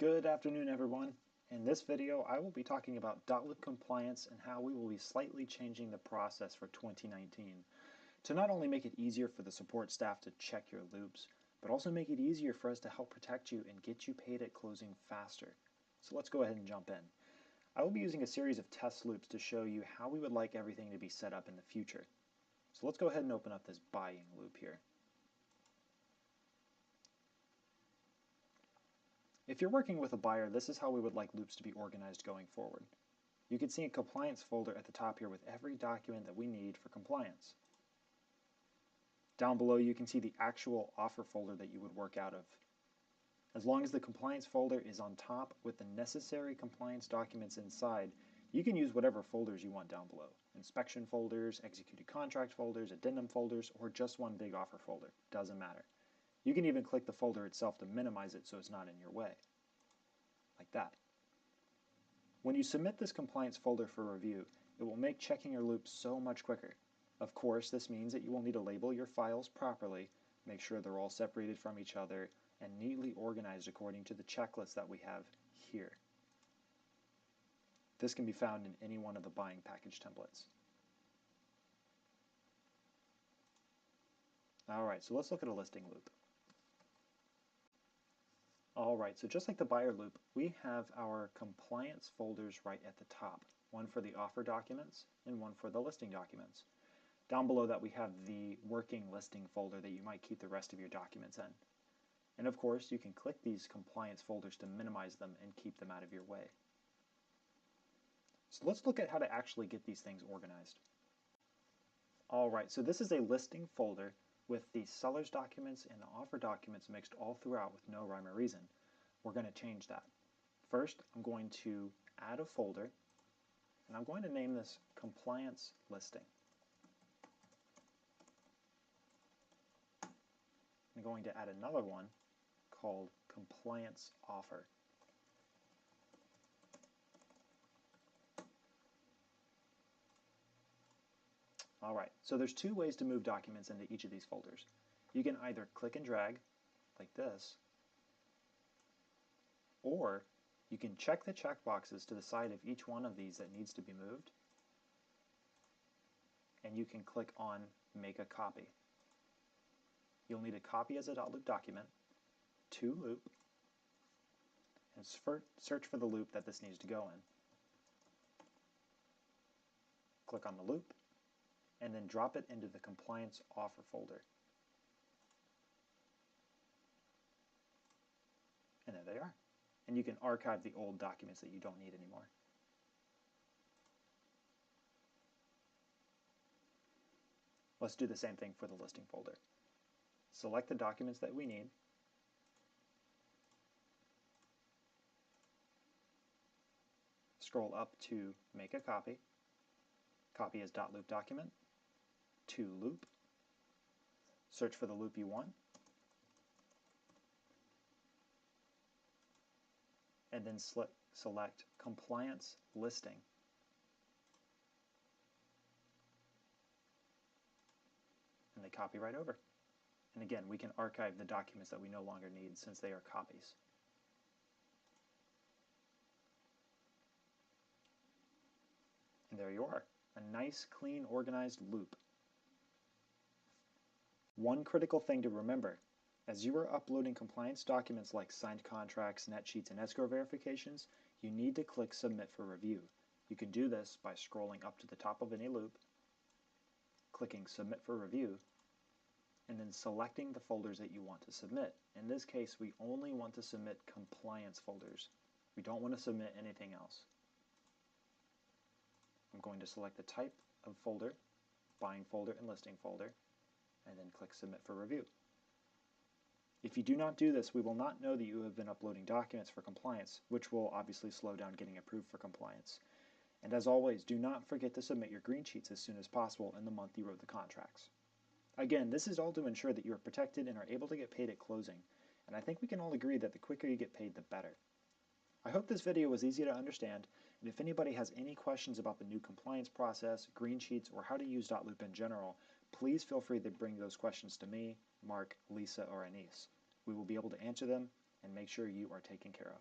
Good afternoon, everyone. In this video, I will be talking about Dotloop Compliance and how we will be slightly changing the process for 2019 to not only make it easier for the support staff to check your loops, but also make it easier for us to help protect you and get you paid at closing faster. So let's go ahead and jump in. I will be using a series of test loops to show you how we would like everything to be set up in the future. So let's go ahead and open up this buying loop here. If you're working with a buyer, this is how we would like loops to be organized going forward. You can see a compliance folder at the top here with every document that we need for compliance. Down below you can see the actual offer folder that you would work out of. As long as the compliance folder is on top with the necessary compliance documents inside, you can use whatever folders you want down below. Inspection folders, executed contract folders, addendum folders, or just one big offer folder. Doesn't matter. You can even click the folder itself to minimize it so it's not in your way, like that. When you submit this compliance folder for review, it will make checking your loops so much quicker. Of course, this means that you will need to label your files properly, make sure they're all separated from each other, and neatly organized according to the checklist that we have here. This can be found in any one of the buying package templates. Alright, so let's look at a listing loop. Alright, so just like the buyer loop, we have our compliance folders right at the top. One for the offer documents and one for the listing documents. Down below that we have the working listing folder that you might keep the rest of your documents in. And of course, you can click these compliance folders to minimize them and keep them out of your way. So let's look at how to actually get these things organized. Alright, so this is a listing folder with the seller's documents and the offer documents mixed all throughout with no rhyme or reason. We're going to change that. First, I'm going to add a folder, and I'm going to name this Compliance Listing. I'm going to add another one called Compliance Offer. Alright, so there's two ways to move documents into each of these folders. You can either click and drag, like this, or you can check the checkboxes to the side of each one of these that needs to be moved, and you can click on Make a Copy. You'll need a copy as a .loop document, to loop, and search for the loop that this needs to go in. Click on the loop, and then drop it into the Compliance Offer folder. And there they are. And you can archive the old documents that you don't need anymore. Let's do the same thing for the listing folder. Select the documents that we need. Scroll up to Make a Copy. Copy as .loop document. To loop. Search for the loop you want. And then select Compliance Listing. And they copy right over. And again, we can archive the documents that we no longer need since they are copies. And there you are, a nice, clean, organized loop. One critical thing to remember, as you are uploading compliance documents like signed contracts, net sheets, and escrow verifications, you need to click Submit for Review. You can do this by scrolling up to the top of any loop, clicking Submit for Review, and then selecting the folders that you want to submit. In this case, we only want to submit compliance folders. We don't want to submit anything else. I'm going to select the type of folder, buying folder and listing folder, and then click Submit for Review. If you do not do this, we will not know that you have been uploading documents for compliance, which will obviously slow down getting approved for compliance. And as always, do not forget to submit your green sheets as soon as possible in the month you wrote the contracts. Again, this is all to ensure that you are protected and are able to get paid at closing, and I think we can all agree that the quicker you get paid, the better. I hope this video was easy to understand, and if anybody has any questions about the new compliance process, green sheets, or how to use Dotloop in general, please feel free to bring those questions to me, Mark, Lisa, or Anise. We will be able to answer them and make sure you are taken care of.